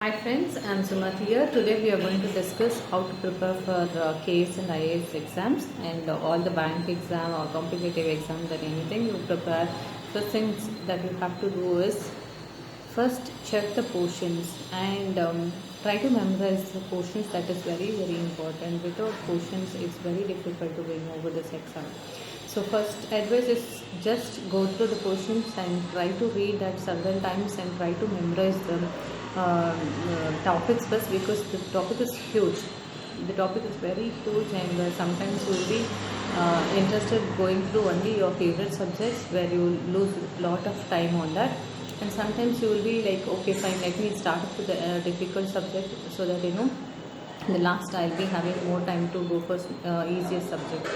Hi friends, I'm Sumat here. Today we are going to discuss how to prepare for KS and IAS exams and all the bank exam or competitive exams and anything you prepare. First things that you have to do is first check the portions and try to memorize the portions. That is very important. Without portions it's very difficult to win over this exam. So first advice is just go through the portions and try to read that several times and try to memorize them topics first, because the topic is huge. The topic is very huge, and sometimes you will be interested going through only your favorite subjects where you lose a lot of time on that, and sometimes you will be like, okay fine, let me start with the difficult subject so that in the last I'll be having more time to go for easiest subject.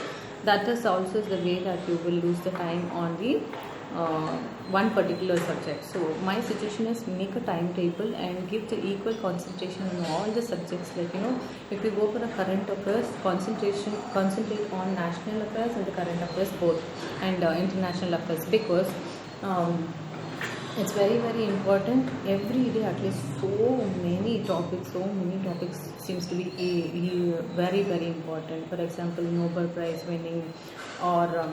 That is also the way that you will lose the time on the one particular subject. So my suggestion is make a timetable and give the equal concentration in all the subjects. Like if you go for a current affairs, concentrate on national affairs and the current affairs both, and international affairs, because it's very important. Every day at least so many topics seems to be very important. For example, Nobel Prize winning, or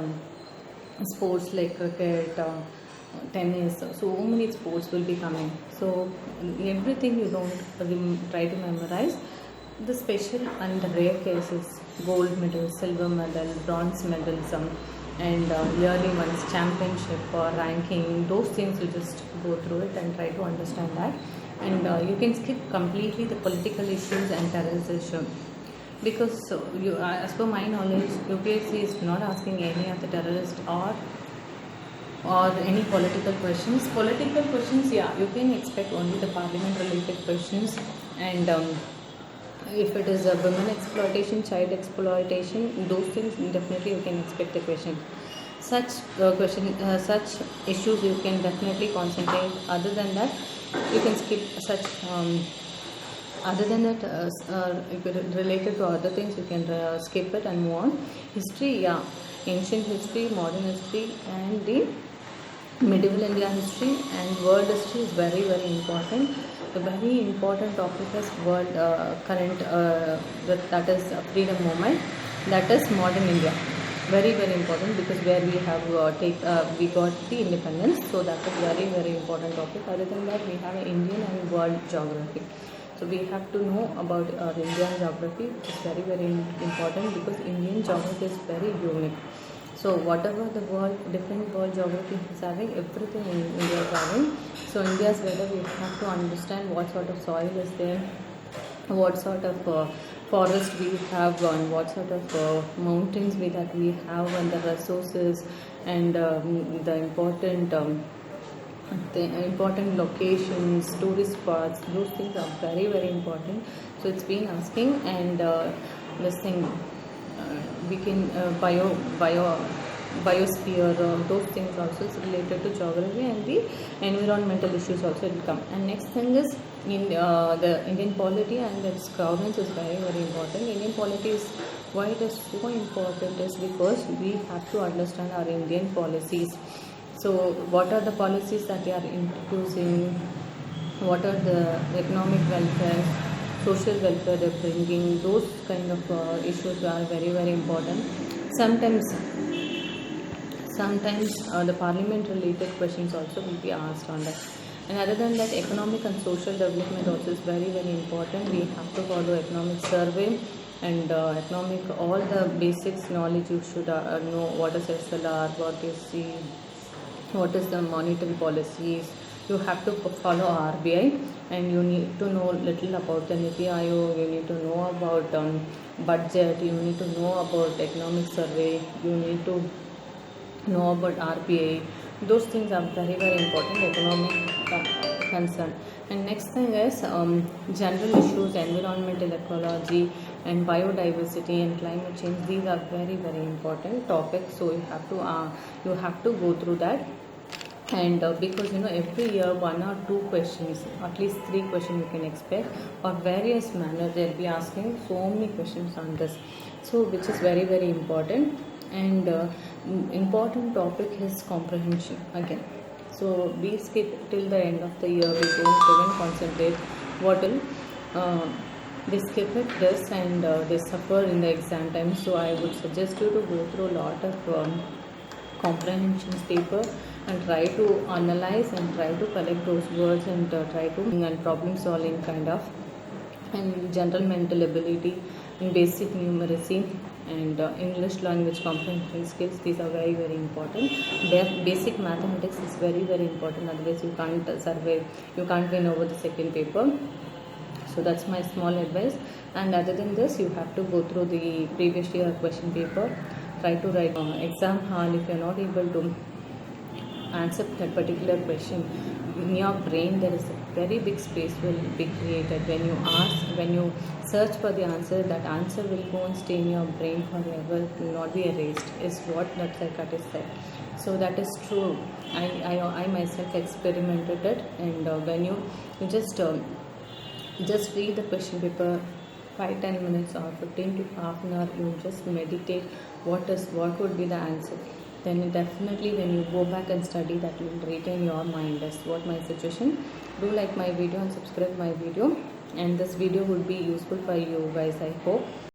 sports like cricket, tennis. So many sports will be coming. So everything you don't try to memorize. The special and the rare cases, gold medal, silver medal, bronze medals, and yearly ones, championship or ranking, those things you just go through it and try to understand that. And you can skip completely the political issues and terrorism, because as per my knowledge, UPSC is not asking any of the terrorist or any political questions. Political questions, yeah, you can expect only the parliament related questions, and if it is a women exploitation, child exploitation, those things definitely you can expect a question. Such issues you can definitely concentrate. Other than that, you can skip such. Other than that, if it is related to other things, you can skip it and move on. History, yeah, ancient history, modern history, and the medieval India history and world history is very important. The very important topic is world current, that is freedom movement, that is modern India. Very important, because where we have we got the independence. So that is very important topic. Other than that, we have Indian and world geography. So we have to know about Indian geography, which is very important, because Indian geography is very unique. So whatever the different world geography is having, everything in India is having. So India's weather, we have to understand what sort of soil is there, what sort of forest we have, and what sort of mountains we have, and the resources, and the important locations, tourist spots, those things are very important. So it's been asking, and this thing, we can biosphere, those things also is related to geography, and the environmental issues also will come. And next thing is in the Indian polity and its governance is very important. Indian polity is, why it is so important is because we have to understand our Indian policies. So what are the policies that they are introducing, what are the economic welfare, social welfare they're bringing, those kind of issues are very important. Sometimes the parliament related questions also will be asked on that. And other than that, economic and social development also is very important. We have to follow economic survey and all the basics knowledge. You should know what is SLR, what is the monetary policies. You have to follow RBI, and you need to know little about the Niti Aayog. You need to know about budget. You need to know about economic survey. You need to know about RBI. Those things are very important, economic concern. And next thing is general issues, environmental ecology and biodiversity and climate change. These are very important topics. So you have to go through that. And because every year one or two questions, at least 3 questions you can expect, or various manner they'll be asking so many questions on this. So which is very important. And important topic is comprehension again. So we skip till the end of the year, we don't even concentrate what will they skip it this and they suffer in the exam time. So I would suggest you to go through a lot of comprehensions paper and try to analyze and try to collect those words and try to and problem solving kind of, and general mental ability and basic numeracy and English language comprehension skills. These are very very important. Basic mathematics is very very important, otherwise you can't survive, you can't win over the second paper. So that's my small advice. And other than this, you have to go through the previous year question paper, try to write exam hall. If you're not able to answer that particular question, in your brain there is a very big space will be created. When you ask, when you search for the answer, that answer will go and stay in your brain forever, it will not be erased, is what that psychiatrist said. So that is true. I myself experimented it. And when you just read the question paper 5-10 minutes or 15 to half an hour, you just meditate what would be the answer, then definitely when you go back and study, that will retain your mind. That's what my suggestion. Do like my video and subscribe my video, and this video would be useful for you guys, I hope.